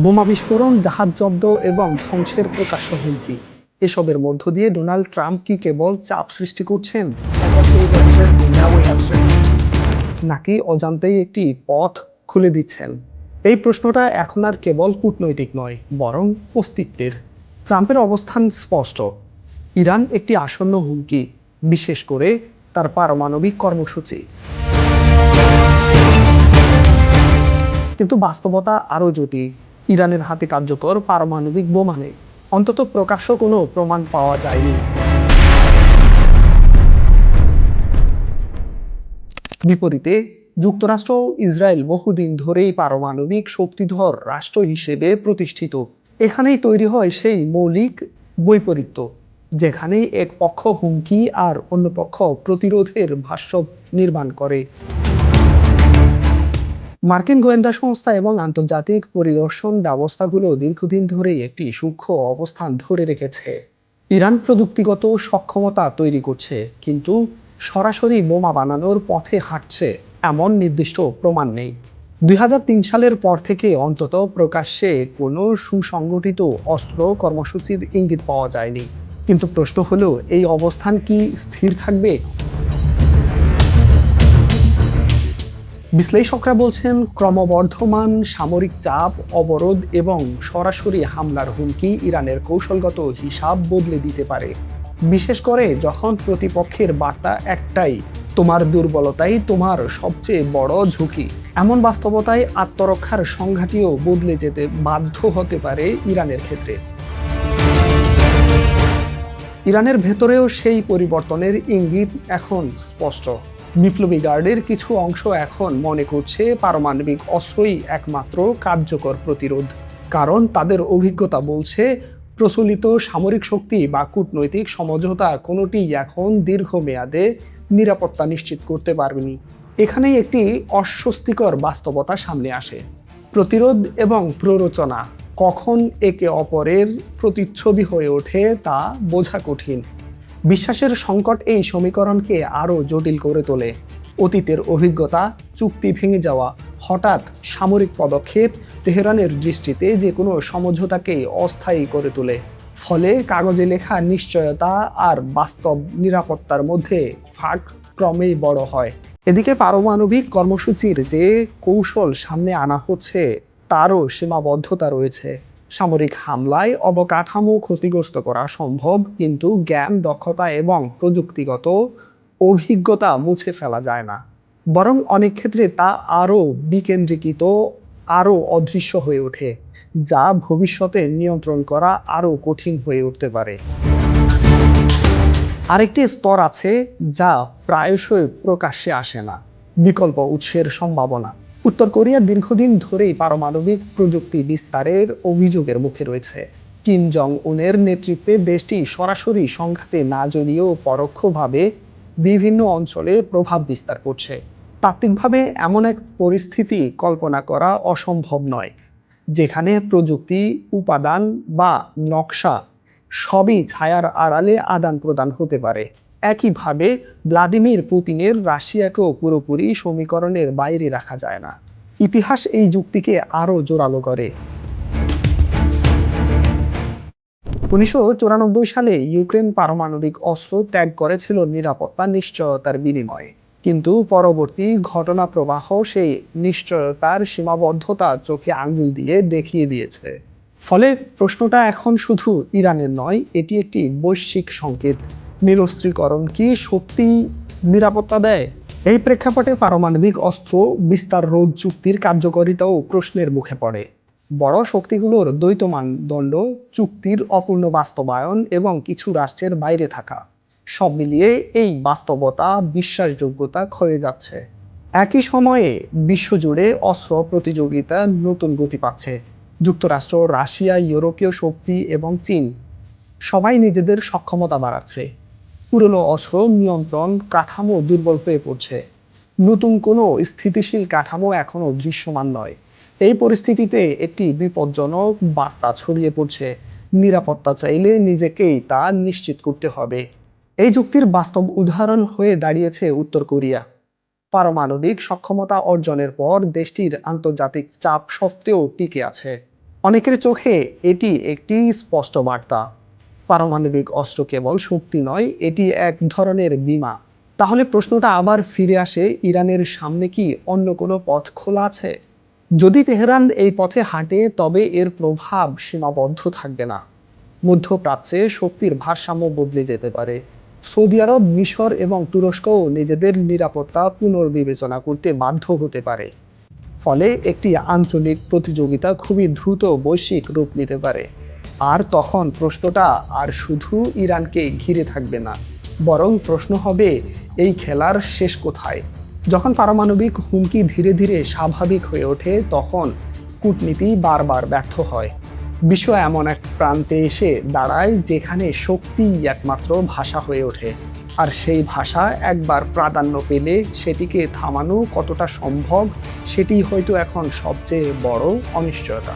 বোমা বিস্ফোরণ, জাহাজ জব্দ এবং ধ্বংসের প্রকাশ্য হুমকি, এসবের মধ্য দিয়ে ডোনাল্ড ট্রাম্প কি কেবল চাপ সৃষ্টি করছেন, নাকি অজান্তেই একটি পথ খুলে দিচ্ছেন? এই প্রশ্নটা এখন আর কেবল কূটনৈতিক নয়, বরং অস্তিত্বের। ট্রাম্পের অবস্থান স্পষ্ট: ইরান একটি আসন্ন হুমকি, বিশেষ করে তার পারমাণবিক কর্মসূচি। কিন্তু বাস্তবতা আরও জটিল। ইরানের হাতে কার্যকর পারমাণবিক বোমা নেই, অন্তত প্রকাশ্য কোনো প্রমাণ পাওয়া যায়নি। বিপরীতে যুক্তরাষ্ট্র ও ইসরায়েল বহুদিন ধরেই পারমাণবিক শক্তিধর রাষ্ট্র হিসেবে প্রতিষ্ঠিত। এখানেই তৈরি হয় সেই মৌলিক বৈপরীত্য, যেখানে এক পক্ষ হুমকি আর অন্য পক্ষ প্রতিরোধের ভাষ্য নির্মাণ করে। মার্কিন গোয়েন্দা সংস্থা এবং আন্তর্জাতিক পরিদর্শন ব্যবস্থাগুলো দীর্ঘদিন ধরেই একটি সূক্ষ্ম অবস্থান ধরে রেখেছে। ইরান প্রযুক্তিগত সক্ষমতা তৈরি করছে, কিন্তু সরাসরি বোমা বানানোর পথে হাঁটছে এমন নির্দিষ্ট প্রমাণ নেই। ২০০৩ সালের পর থেকে অন্তত প্রকাশ্যে কোনো সুসংগঠিত অস্ত্র কর্মসূচির ইঙ্গিত পাওয়া যায়নি। কিন্তু প্রশ্ন হলো, এই অবস্থান কি স্থির থাকবে? বিশ্লেষকরা বলছেন, ক্রমবর্ধমান সামরিক চাপ, অবরোধ এবং সরাসরি হামলার হুমকি ইরানের কৌশলগত হিসাব বদলে দিতে পারে। বিশেষ করে যখন প্রতিপক্ষের বার্তা একটাই, তোমার দুর্বলতাই তোমার সবচেয়ে বড় ঝুঁকি। এমন বাস্তবতায় আত্মরক্ষার সংজ্ঞাটিও বদলে যেতে বাধ্য হতে পারে ইরানের ক্ষেত্রে। ইরানের ভেতরেও সেই পরিবর্তনের ইঙ্গিত এখন স্পষ্ট। বিপ্লবী গার্ডের কিছু অংশ এখন মনে করছে পারমাণবিক অস্ত্রই একমাত্র কার্যকর প্রতিরোধ। কারণ তাদের অভিজ্ঞতা বলছে, প্রচলিত সামরিক শক্তি বা কূটনৈতিক সমঝোতা কোনোটিই এখন দীর্ঘমেয়াদে নিরাপত্তা নিশ্চিত করতে পারবেনি। এখানেই একটি অস্বস্তিকর বাস্তবতা সামনে আসে। প্রতিরোধ এবং প্ররোচনা কখন একে অপরের প্রতিচ্ছবি হয়ে ওঠে তা বোঝা কঠিন। বিশ্বাসের সংকট এই সমীকরণকে আরও জটিল করে তোলে। অতীতের অভিজ্ঞতা, চুক্তি ভেঙে যাওয়া, হঠাৎ সামরিক পদক্ষেপ তেহরানের দৃষ্টিতে যে কোনো সমঝোতাকেই অস্থায়ী করে তোলে। ফলে কাগজে লেখা নিশ্চয়তা আর বাস্তব নিরাপত্তার মধ্যে ফাঁক ক্রমেই বড় হয়। এদিকে পারমাণবিক কর্মসূচির যে কৌশল সামনে আনা হচ্ছে, তারও সীমাবদ্ধতা রয়েছে। সামরিক হামলায় অবকাঠামো ক্ষতিগ্রস্ত করা সম্ভব, কিন্তু জ্ঞান, দক্ষতা এবং প্রযুক্তিগত অভিজ্ঞতা মুছে ফেলা যায় না। বরং অনেক ক্ষেত্রে তা আরও বিকেন্দ্রীকৃত, আরও অদৃশ্য হয়ে ওঠে, যা ভবিষ্যতে নিয়ন্ত্রণ করা আরও কঠিন হয়ে উঠতে পারে। আরেকটি স্তর আছে যা প্রায়শই প্রকাশ্যে আসে না: বিকল্প উৎসের সম্ভাবনা। উত্তর কোরিয়া দীর্ঘদিন ধরেই পারমাণবিক প্রযুক্তি বিস্তারের অভিযোগের মুখে রয়েছে। কিম জং উনের নেতৃত্বে দেশটি সরাসরি সংঘাতে না জড়িয়েও পরোক্ষভাবে বিভিন্ন অঞ্চলে প্রভাব বিস্তার করছে। তাত্ত্বিকভাবে এমন এক পরিস্থিতি কল্পনা করা অসম্ভব নয়, যেখানে প্রযুক্তি, উপাদান বা নকশা সবই ছায়ার আড়ালে আদান প্রদান হতে পারে। একইভাবে ভ্লাদিমির পুতিনের রাশিয়াকেও পুরোপুরি সমীকরণের বাইরে রাখা যায় না। ইতিহাস এই যুক্তিকে আরও জোরালো করে। 1994 সালে ইউক্রেন পারমাণবিক অস্ত্র ত্যাগ করেছিল নিরাপত্তা নিশ্চয়তার বিনিময়ে, কিন্তু পরবর্তী ঘটনা প্রবাহ সেই নিশ্চয়তার সীমাবদ্ধতা চোখে আঙুল দিয়ে দেখিয়ে দিয়েছে। ফলে প্রশ্নটা এখন শুধু ইরানের নয়, এটি একটি বৈশ্বিক সংকেত। নিরস্ত্রীকরণ কি সত্যি নিরাপত্তা দেয়? এই প্রেক্ষাপটে পারমাণবিক অস্ত্র বিস্তার রোধ চুক্তির কার্যকারিতাও প্রশ্নের মুখে পড়ে। বড় শক্তিগুলোর দ্বৈত মানদণ্ড, চুক্তির অপূর্ণ বাস্তবায়ন এবং কিছু রাষ্ট্রের বাইরে থাকা, সব মিলিয়ে এই বাস্তবতা বিশ্বাসযোগ্যতা ক্ষয়ে যাচ্ছে। একই সময়ে বিশ্বজুড়ে অস্ত্র প্রতিযোগিতা নতুন গতি পাচ্ছে। যুক্তরাষ্ট্র, রাশিয়া, ইউরোপীয় শক্তি এবং চীন সবাই নিজেদের সক্ষমতা বাড়াচ্ছে। পুরনো অস্ত্র নিয়ন্ত্রণ কাঠামো দুর্বল হয়ে পড়ছে। নতুন কোনো স্থিতিশীল কাঠামো এখনো দৃশ্যমান নয়। এই পরিস্থিতিতে একটি বিপজ্জনক বার্তা ছড়িয়ে পড়ছে: নিরাপত্তা চাইলে নিজেকেই তা নিশ্চিত করতে হবে। এই যুক্তির বাস্তব উদাহরণ হয়ে দাঁড়িয়েছে উত্তর কোরিয়া। পারমাণবিক সক্ষমতা অর্জনের পর দেশটির আন্তর্জাতিক চাপ সত্ত্বেও টিকে আছে। অনেকের চোখে এটি একটি স্পষ্ট বার্তা। পারমাণবিক অস্ত্র কেবল শক্তি নয়, এটি এক ধরনের বীমা। তাহলে প্রশ্নটা আবার ফিরে আসে, ইরানের সামনে কি অন্য কোনো পথ খোলা আছে? যদি তেহরান এই পথে হাঁটে তবে এর প্রভাব সীমাবদ্ধ থাকবে না। মধ্যপ্রাচ্যে শক্তির ভারসাম্য বদলে যেতে পারে। সৌদি আরব, মিশর এবং তুরস্কও নিজেদের নিরাপত্তা পুনর্বিবেচনা করতে বাধ্য হতে পারে। ফলে একটি আঞ্চলিক প্রতিযোগিতা খুবই দ্রুত বৈশ্বিক রূপ নিতে পারে। আর তখন প্রশ্নটা আর শুধু ইরানকে ঘিরে থাকবে না, বরং প্রশ্ন হবে এই খেলার শেষ কোথায়। যখন পারমাণবিক হুমকি ধীরে ধীরে স্বাভাবিক হয়ে ওঠে, তখন কূটনীতি বারবার ব্যর্থ হয়। বিশ্ব এমন এক প্রান্তে এসে দাঁড়ায় যেখানে শক্তিই একমাত্র ভাষা হয়ে ওঠে। আর সেই ভাষা একবার প্রাধান্য পেলে সেটিকে থামানো কতটা সম্ভব, সেটি হয়তো এখন সবচেয়ে বড় অনিশ্চয়তা।